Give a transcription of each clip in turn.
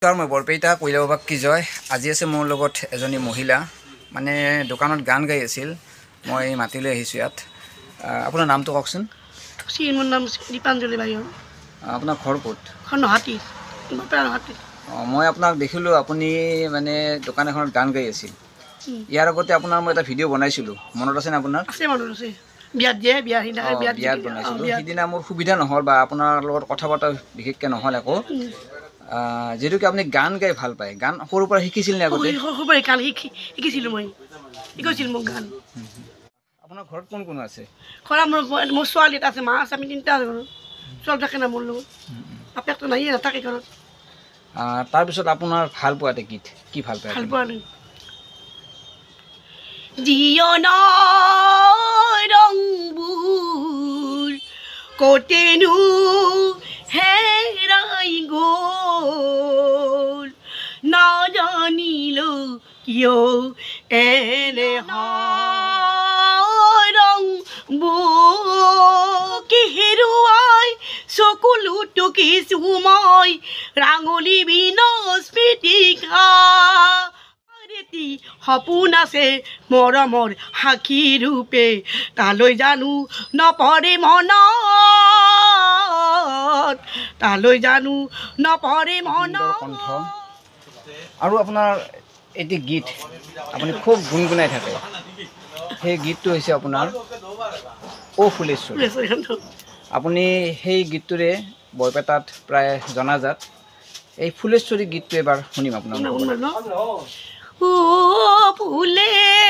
মই বৰপেটা কৈলাবাবাক জয়। আজি আছে মোৰ লগত এজনী মহিলা, মানে দোকানত গান গাই আছিল। মই মাতিলৈ আহিছোঁ ইয়াত। আপোনাৰ নামটো কওকচোন। মোৰ নাম দীপাঞ্জলি বাইদেউ। আপোনাৰ ঘৰ ক'ত? নহাটী। মই আপোনাক দেখিলোঁ, আপুনি মানে দোকান এখনত গান গাই আছিল। ইয়াৰ আগতে আপোনাৰ মই এটা ভিডিঅ' বনাইছিলোঁ, মনত আছেনে আপোনাৰ? আছে, মনত আছে। বিয়াত বনাইছিলোঁ। সিদিনা মোৰ সুবিধা নহ'ল বা আপোনাৰ লগত কথা পতা বিশেষকৈ নহ'ল একো। যিহেতুকে আপুনি গান গাই ভাল পায়, গান সৰুৰ পৰা শিকিছিল নে আগতে? গান শিকিছিলোঁ মই, শিকাইছিল মোক গান। আপোনাৰ ঘৰত কোন কোন আছে? ঘৰত মোৰ ছোৱালী এটা আছে, মা আছে, আমি তিনিটা আছে ঘৰত। ছোৱালী থাকে না মোৰ লগত, বাপেকটো নাইয়ে, নাথাকে ঘৰত। তাৰপিছত আপোনাৰ ভাল পোৱা এটা গীত কি ভাল পায়? ভাল পোৱা নাই জীৱনৰ ৰংবোৰ কতেনো হেৰাই গ'ল, নাজানিলো কিয় এনে ৰংবোৰ কি হেৰুৱাই চকুলো টুকিছো মই, ৰাঙলী বিনস্মৃতিকা সপোন আছে মৰমৰ সাক্ষী ৰূপে, তালৈ জানো নপৰে মনত, তালৈ জানো নপৰে মনত। আৰু আপোনাৰ এটি গীত আপুনি খুব গুণগুণাই থাকে, সেই গীতটো হৈছে আপোনাৰ অ ফুলেশ্বৰী। আপুনি সেই গীতটোৰে বৰপেটাত প্ৰায় জনাজাত। এই ফুলেশ্বৰী গীতটো এবাৰ শুনিম আপোনাৰ। ও ফুলেশ্বৰী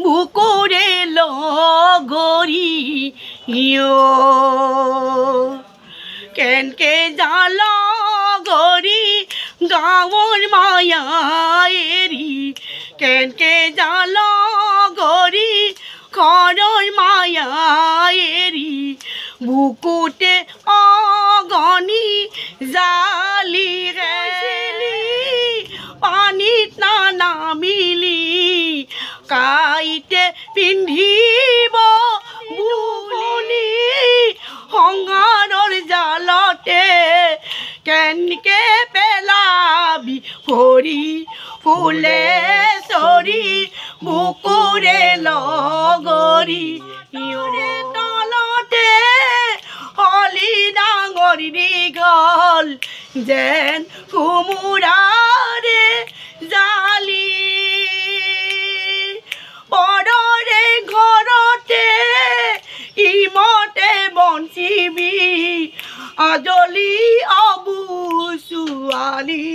বুকুৰে লগৰী, কেনকে জালগৰী গাঁৱৰ মায়া এৰি, কেনকে জালগৰী ঘৰৰ মায়া এৰি, বুকুতে অগনি জালি পানীত নানামিলি, কাইতে পিন্ধিব বুলি সংসাৰৰ জালতে, কেনকে পেলাবি ভৰি ফুলেশ্বৰী বুকুৰে লগৰী, তলতে হলি ডাঙৰ দীঘল যেন কোমোৰাৰে জালি, পৰৰে ঘৰতে ইমতে বঞ্চিবি, আজলি অবু ছোৱালী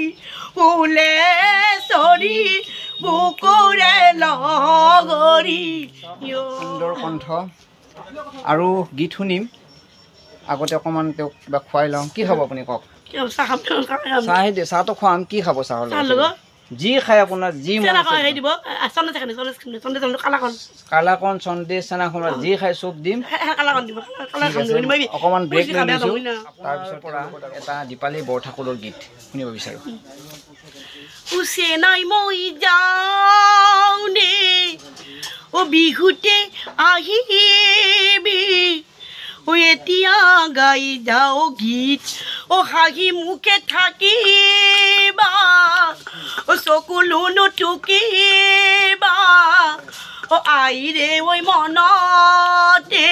ফুলেশ্বৰী বুকুৰে লগৰী। সুন্দৰ কণ্ঠ আৰু গীত শুনিম। আগতে অকণমান তেওঁক কিবা খুৱাই লওঁ। কি খাব আপুনি কওক? চাহটো খুৱাম। কি খাব চাহৰ লগত? যি খাই আপোনাৰ যি কালাকন সন্দেশ চেনা খোলা যি খাই চব দিম। অকণমান ব্ৰেক লৈ লৈছোঁ। তাৰপিছৰ পৰা এটা দীপালী বৰঠাকুৰৰ গীত শুনিব বিচাৰোঁ। নাই মই যাওঁ দে অ বিহুতে আহিবি, ও এতিয়া গাই যাওঁ গীত, ও হাঁহি মুখে থাকিবা, ও চকুলো নুটুকিবা, ও আইৰে ঐ মনতে,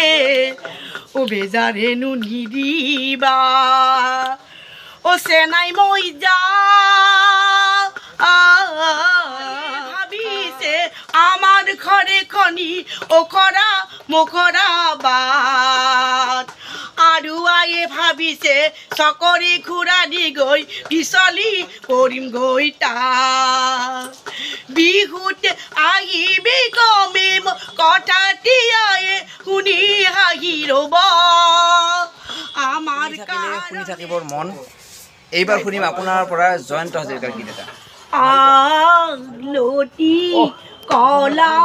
ও বেজাৰেনো নিদিবা, ও চেনাই মই যাওঁ ভাবিছে আমাৰ ঘৰে খনি ওখৰা মুখৰা বাত, আৰু আয়ে ভাবিছে চকৰি ঘূৰা দি গৈ পিছলি কৰিম গৈ তাত, বিহুতে আহিবি কমিম কথাটি আয়ে শুনি হাঁহি ৰ'ব আমাৰ শুনি থাকিবৰ মন। এইবাৰ শুনিম আপোনাৰ পৰা জয়ন্ত হাজৰিকাৰ গীত এটা। লতি কলা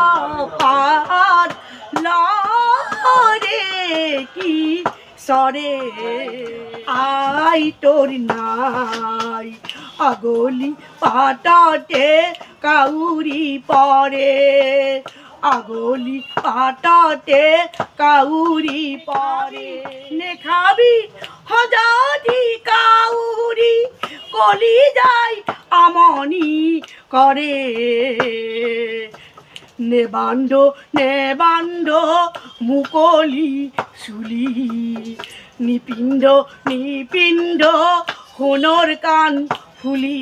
পাত লৰে কি সরে আই তোর নাই আগলি পাটাতে কাউরি পরে আগলি পাটাতে কাউরি পরে নে খাবি হজারি কাউরি কলি যায় আমনি করে নেবান্ড নেবান্ড মুকলি চুলি নিপিণ্ড নিপিণ্ড সোণৰ কাণ ফুলি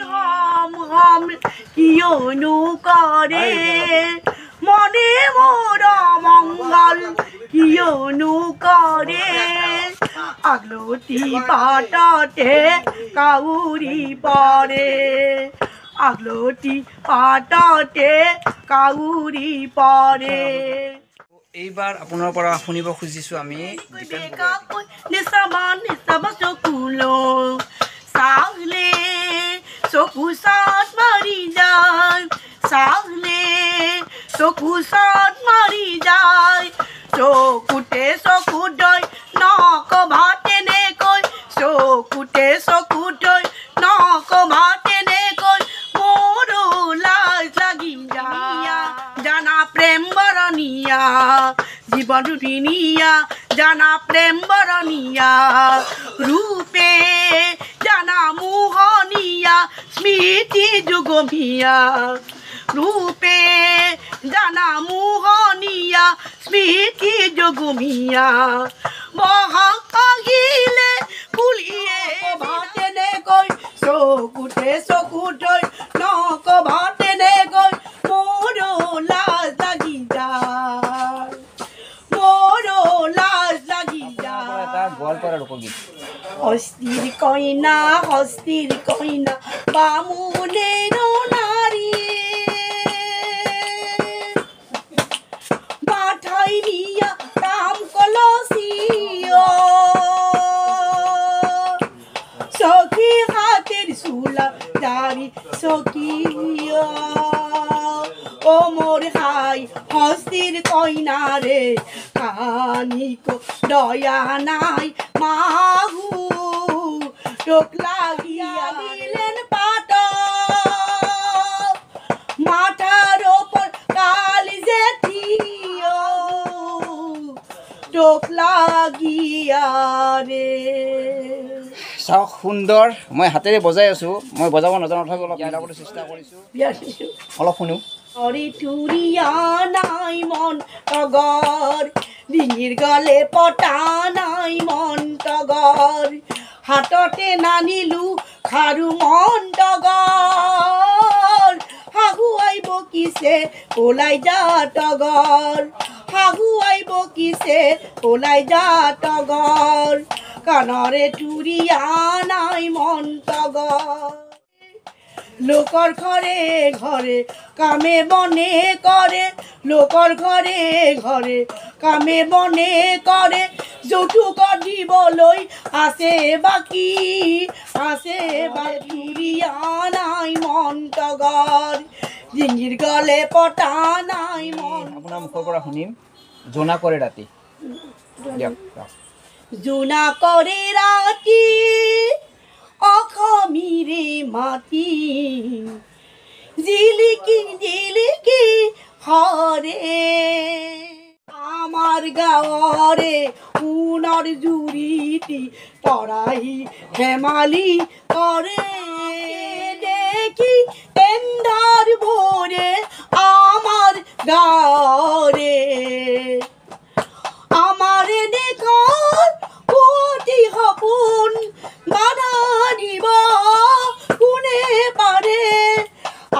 হম হম কিয়নো কৰে মনে মোৰ মংগল কিয়নো কৰে আগলতি পাততে কাউৰী পৰে আগলতি পাততে কাউৰী পৰে এইবাৰ আপোনাৰ পৰা শুনিব খুজিছোঁ আমি নিচাবা নিচাবা চকুলো চাহলে চকু চাট মাৰি যায় চাহলে চকু চাট মাৰি যায় চকুতে চকু দৈ নকবা তেনেকৈ চকুতে চকু দৈ নকবা তেনেকৈ মোৰো লাজ লাগি যায় জানা প্ৰেম বৰণীয়া জীবন দুদিনীয়া জানা প্ৰেম বৰণীয়া ৰূপে জানা মোহনীয়া স্মৃতি যুগমীয়া ৰূপে জানা মোহনীয়া স্মৃতি যুগমীয়া বহাগ আহিলে ফুলিয়ে তেনেকৈ চকুতে চকু থৈ নকবা তেনেকৈ মোৰো লাজ লাগি যায় মোৰো লাজ লাগি যায় এটা গোৱালপাৰা লোকগীত হস্তিৰ কইনা বামুণেৰ নাৰী মাথায় নিয়া তাম কলসিও সখী হাতের চুলা দাড়ি সখিও ও মোর হাই হস্তির কইনা রে কানিকো দয়া নাই মাহু টোক লাগিয়া দিলেন পাট মাথার ওপর কালি জেঠিও টোক লাগিয়া রে চাওক সুন্দৰ মই হাতেৰে বজাই আছোঁ মই বজাব নাজানো তথাপি অলপ মিলাবলৈ চেষ্টা কৰিছোঁ অলপ শুনো অৰি তুৰিয়া নাই মন তগৰ ডিঙিৰ গলে পতা নাই মন তগৰ হাততে নানিলো খাৰু মন তগৰ শাহুৱাই বকিছে ওলাই যা তগৰ শাহুৱাই বকিছে ওলাই যা তগৰ কাণৰে তুৰিয়া নাই মন তগৰ লোকৰ ঘৰে ঘৰে কামে বনে কৰে লোকৰ ঘৰে ঘৰে কামে বনে কৰে যৌতুক দিবলৈ আছে বাকী তুৰিয়া নাই মন তগৰ ডিঙিৰ গলে পতা নাই মন আপোনাৰ মুখৰ পৰা শুনিম জোনা কৰে ৰাতি দিয়ক জোনা কৰে ৰাতি অসমীৰে মাটি জিলিকি জিলিকি হৰে আমাৰ গাঁৱৰে সোণৰ জুৰিটি তৰাই ধেমালি কৰে দেখি এন্ধাৰ ভৰে আমাৰ গাঁৱৰে আমাৰ দেখাৰ কোটি সপোন বাধা দিব কোনে পাৰে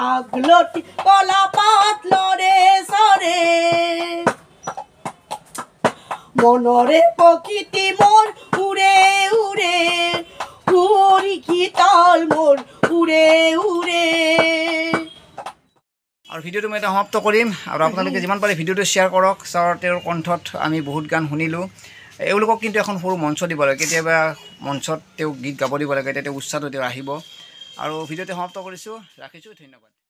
আগলতি কলা পাত লৰে চৰে মনৰে প্ৰকৃতি মোৰ উৰে উৰে উৰি কি তাল মোৰ উৰে উৰে আৰু ভিডিঅ'টো মই এটা সমাপ্ত কৰিম আৰু আপোনালোকে যিমান পাৰে ভিডিঅ'টো শ্বেয়াৰ কৰক ছাৰ তেওঁৰ কণ্ঠত আমি বহুত গান শুনিলোঁ এওঁলোকক কিন্তু এখন সৰু মঞ্চ দিব লাগে কেতিয়াবা মঞ্চত তেওঁ গীত গাব দিব লাগে তেতিয়া উৎসাহটো তেওঁ আহিব আৰু ভিডিঅ'টো সমাপ্ত কৰিছোঁ ৰাখিছোঁ ধন্যবাদ